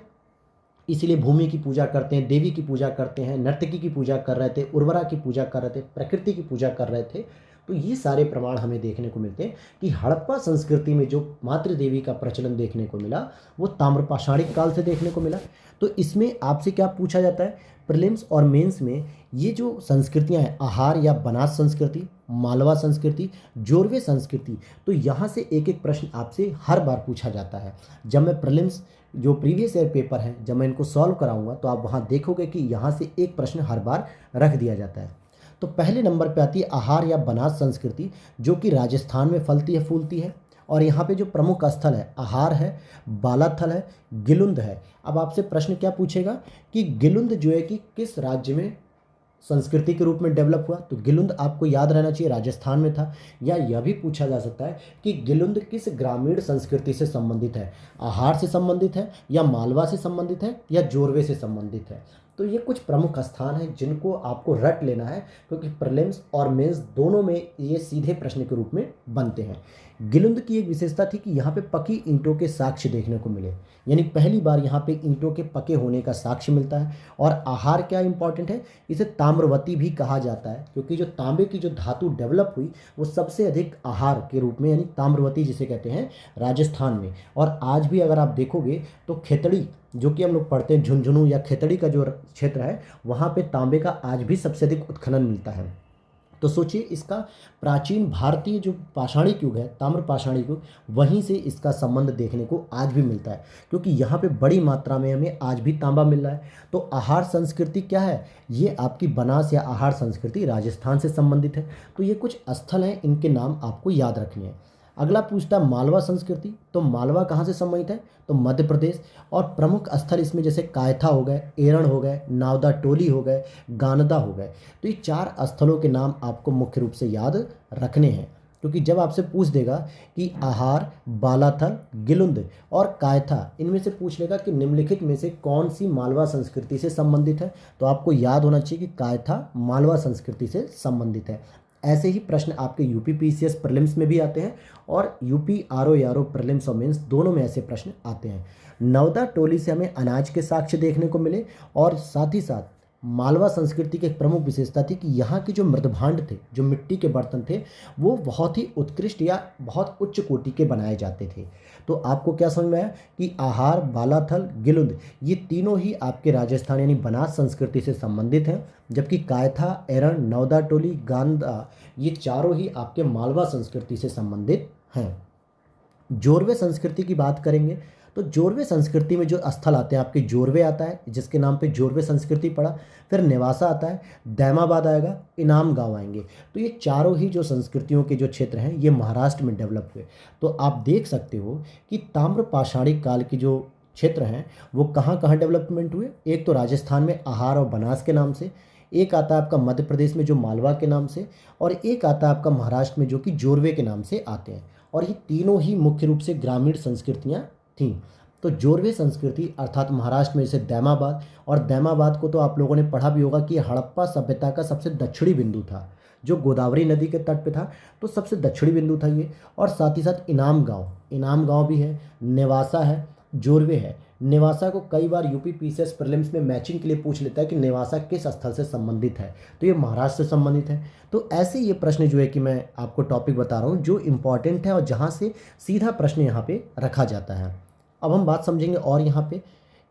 इसीलिए भूमि की पूजा करते हैं, देवी की पूजा करते हैं, नर्तकी की पूजा कर रहे थे, उर्वरा की पूजा कर रहे थे, प्रकृति की पूजा कर रहे थे। तो ये सारे प्रमाण हमें देखने को मिलते हैं कि हड़प्पा संस्कृति में जो मातृ देवी का प्रचलन देखने को मिला वो ताम्र पाषाणिक काल से देखने को मिला। तो इसमें आपसे क्या पूछा जाता है प्रीलिम्स और मेंस में, ये जो संस्कृतियां हैं, आहार या बनास संस्कृति, मालवा संस्कृति, जोरवे संस्कृति, तो यहाँ से एक एक प्रश्न आपसे हर बार पूछा जाता है। जब मैं प्रीलिम्स जो प्रीवियस ईयर पेपर हैं जब मैं इनको सॉल्व कराऊंगा तो आप वहाँ देखोगे कि यहाँ से एक प्रश्न हर बार रख दिया जाता है। तो पहले नंबर पे आती है आहार या बनास संस्कृति, जो कि राजस्थान में फलती है फूलती है। और यहाँ पे जो प्रमुख स्थल है आहार है, बालाथल है, गिलुंद है। अब आपसे प्रश्न क्या पूछेगा कि गिलुंद जो है कि किस राज्य में संस्कृति के रूप में डेवलप हुआ? तो गिलुंद आपको याद रहना चाहिए राजस्थान में था। या यह भी पूछा जा सकता है कि गिलुंद किस ग्रामीण संस्कृति से संबंधित है, आहार से संबंधित है या मालवा से संबंधित है या जोरवे से संबंधित है। तो ये कुछ प्रमुख स्थान हैं जिनको आपको रट लेना है, क्योंकि प्रीलिम्स और मेंस दोनों में ये सीधे प्रश्न के रूप में बनते हैं। गिलुंद की एक विशेषता थी कि यहाँ पे पकी ईंटों के साक्ष्य देखने को मिले, यानी पहली बार यहाँ पे ईंटों के पके होने का साक्ष्य मिलता है। और आहार क्या इंपॉर्टेंट है, इसे ताम्रवती भी कहा जाता है, क्योंकि जो तांबे की जो धातु डेवलप हुई वो सबसे अधिक आहार के रूप में, यानी ताम्रवती जिसे कहते हैं, राजस्थान में। और आज भी अगर आप देखोगे तो खेतड़ी जो कि हम लोग पढ़ते हैं, झुंझुनू या खेतड़ी का जो क्षेत्र है वहाँ पे तांबे का आज भी सबसे अधिक उत्खनन मिलता है। तो सोचिए इसका प्राचीन भारतीय जो पाषाणिक युग है, ताम्र पाषाणिक युग, वहीं से इसका संबंध देखने को आज भी मिलता है, क्योंकि यहाँ पे बड़ी मात्रा में हमें आज भी तांबा मिल रहा है। तो आहार संस्कृति क्या है? ये आपकी बनास या आहार संस्कृति राजस्थान से संबंधित है। तो ये कुछ स्थल हैं, इनके नाम आपको याद रखने हैं। अगला पूछता है मालवा संस्कृति। तो मालवा कहाँ से संबंधित है? तो मध्य प्रदेश। और प्रमुख स्थल इसमें जैसे कायथा हो गए, एरण हो गए, नावदा टोली हो गए, गानदा हो गए। तो ये 4 स्थलों के नाम आपको मुख्य रूप से याद रखने हैं, क्योंकि जब आपसे पूछ देगा कि आहार, बालाथल, गिलुंद और कायथा, इनमें से पूछ लेगा कि निम्नलिखित में से कौन सी मालवा संस्कृति से संबंधित है, तो आपको याद होना चाहिए कि कायथा मालवा संस्कृति से संबंधित है। ऐसे ही प्रश्न आपके यूपी पीसीएस प्रीलिम्स में भी आते हैं और यूपी आरओ यारो प्रीलिम्स और मेंस दोनों में ऐसे प्रश्न आते हैं। नवदा टोली से हमें अनाज के साक्ष्य देखने को मिले, और साथ ही साथ मालवा संस्कृति की एक प्रमुख विशेषता थी कि यहाँ के जो मृदभांड थे, जो मिट्टी के बर्तन थे, वो बहुत ही उत्कृष्ट या बहुत उच्च कोटि के बनाए जाते थे। तो आपको क्या समझ में आया कि आहार, बालाथल, गिलुंद, ये तीनों ही आपके राजस्थान यानी बनास संस्कृति से संबंधित हैं, जबकि कायथा, एरण, नवदा टोली, गांधा, ये चारों ही आपके मालवा संस्कृति से संबंधित हैं। जोरवे संस्कृति की बात करेंगे तो जोरवे संस्कृति में जो स्थल आते हैं आपके, जोरवे आता है जिसके नाम पे जोरवे संस्कृति पड़ा, फिर नेवासा आता है, दैमाबाद आएगा, इनाम गांव आएंगे। तो ये चारों ही जो संस्कृतियों के जो क्षेत्र हैं ये महाराष्ट्र में डेवलप हुए। तो आप देख सकते हो कि ताम्र पाषाणिक काल की जो क्षेत्र हैं वो कहाँ कहाँ डेवलपमेंट हुए। एक तो राजस्थान में आहार और बनास के नाम से, एक आता है आपका मध्य प्रदेश में जो मालवा के नाम से, और एक आता है आपका महाराष्ट्र में जो कि जोरवे के नाम से आते हैं। और ये तीनों ही मुख्य रूप से ग्रामीण संस्कृतियाँ थीं। तो जोरवे संस्कृति अर्थात महाराष्ट्र में जैसे दैमाबाद, और दैमाबाद को तो आप लोगों ने पढ़ा भी होगा कि हड़प्पा सभ्यता का सबसे दक्षिणी बिंदु था, जो गोदावरी नदी के तट पे था, तो सबसे दक्षिणी बिंदु था ये। और साथ ही साथ इनाम गांव भी है, नेवासा है, जोरवे है। नेवासा को कई बार यूपी पीसीएस प्रीलिम्स में मैचिंग के लिए पूछ लेता है कि नेवासा किस स्थल से संबंधित है, तो ये महाराष्ट्र से संबंधित है। तो ऐसे ये प्रश्न जो है कि मैं आपको टॉपिक बता रहा हूँ जो इम्पॉर्टेंट है और जहाँ से सीधा प्रश्न यहाँ पे रखा जाता है। अब हम बात समझेंगे और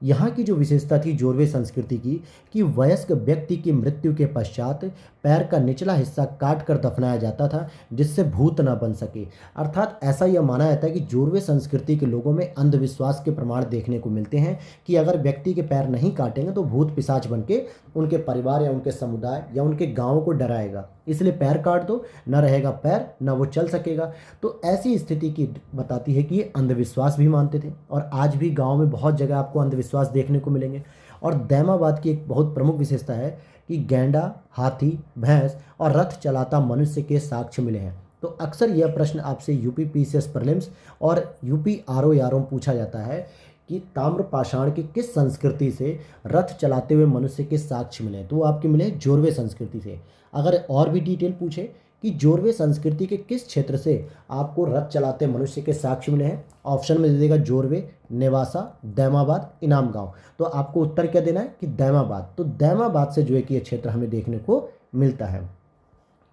यहाँ की जो विशेषता थी जोरवे संस्कृति की, कि वयस्क व्यक्ति की मृत्यु के पश्चात पैर का निचला हिस्सा काट कर दफनाया जाता था जिससे भूत न बन सके। अर्थात ऐसा यह माना जाता है कि जोरवे संस्कृति के लोगों में अंधविश्वास के प्रमाण देखने को मिलते हैं कि अगर व्यक्ति के पैर नहीं काटेंगे तो भूत पिशाच बन के उनके परिवार या उनके समुदाय या उनके गाँव को डराएगा, इसलिए पैर काट दो, न रहेगा पैर न वो चल सकेगा। तो ऐसी स्थिति की बताती है कि ये अंधविश्वास भी मानते थे, और आज भी गांव में बहुत जगह आपको अंधविश्वास देखने को मिलेंगे। और दैमाबाद की एक बहुत प्रमुख विशेषता है कि गैंडा, हाथी, भैंस और रथ चलाता मनुष्य के साक्ष्य मिले हैं। तो अक्सर यह प्रश्न आपसे यूपी पीसीएस प्रीलिम्स और यूपी आरओ यारों पूछा जाता है कि ताम्र पाषाण की किस संस्कृति से रथ चलाते हुए मनुष्य के साक्ष्य मिले, तो वो आपके मिले जोरवे संस्कृति से। अगर और भी डिटेल पूछे कि जोरवे संस्कृति के किस क्षेत्र से आपको रथ चलाते मनुष्य के साक्ष्य मिले हैं, ऑप्शन में दे देगा जोरवे, नेवासा, दैमाबाद, इनाम गांव। तो आपको उत्तर क्या देना है कि दैमाबाद। तो दैमाबाद से जो है कि ये क्षेत्र हमें देखने को मिलता है।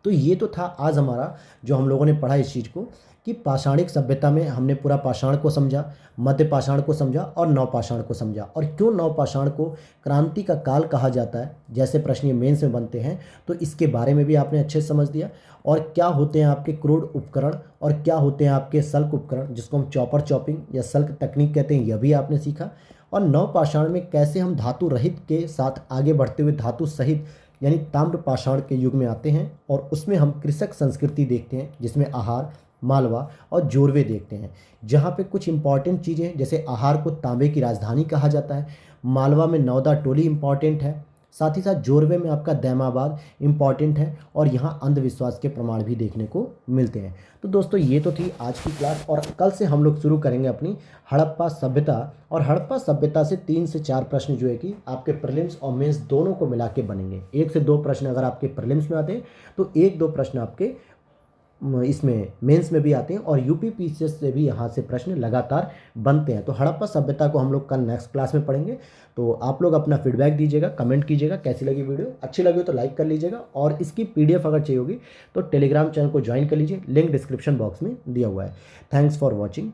तो ये तो था आज हमारा जो हम लोगों ने पढ़ा इस चीज़ को, कि पाषाणिक सभ्यता में हमने पूरा पाषाण को समझा, मध्य पाषाण को समझा और नवपाषाण को समझा। और क्यों नवपाषाण को क्रांति का काल कहा जाता है, जैसे प्रश्न ये मेंस में बनते हैं, तो इसके बारे में भी आपने अच्छे से समझ दिया। और क्या होते हैं आपके क्रूड उपकरण और क्या होते हैं आपके सल्क उपकरण, जिसको हम चॉपर चॉपिंग या सल्क तकनीक कहते हैं, यह भी आपने सीखा। और नवपाषाण में कैसे हम धातु रहित के साथ आगे बढ़ते हुए धातु सहित यानी ताम्र पाषाण के युग में आते हैं, और उसमें हम कृषक संस्कृति देखते हैं जिसमें आहार, मालवा और जोरवे देखते हैं, जहाँ पे कुछ इंपॉर्टेंट चीज़ें, जैसे आहार को तांबे की राजधानी कहा जाता है, मालवा में नौदा टोली इंपॉर्टेंट है, साथ ही साथ जोरवे में आपका दैमाबाद इंपॉर्टेंट है, और यहाँ अंधविश्वास के प्रमाण भी देखने को मिलते हैं। तो दोस्तों ये तो थी आज की क्लास, और कल से हम लोग शुरू करेंगे अपनी हड़प्पा सभ्यता। और हड़प्पा सभ्यता से 3 से 4 प्रश्न जो है कि आपके प्रीलिम्स और मेंस दोनों को मिला के बनेंगे। 1 से 2 प्रश्न अगर आपके प्रीलिम्स में आते हैं तो 1-2 प्रश्न आपके इसमें मेंस में भी आते हैं, और यूपी पीसीएस से भी यहाँ से प्रश्न लगातार बनते हैं। तो हड़प्पा सभ्यता को हम लोग कल नेक्स्ट क्लास में पढ़ेंगे। तो आप लोग अपना फीडबैक दीजिएगा, कमेंट कीजिएगा कैसी लगी वीडियो। अच्छी लगी हो तो लाइक कर लीजिएगा, और इसकी पीडीएफ अगर चाहिए होगी तो टेलीग्राम चैनल को ज्वाइन कर लीजिए, लिंक डिस्क्रिप्शन बॉक्स में दिया हुआ है। Thanks for watching.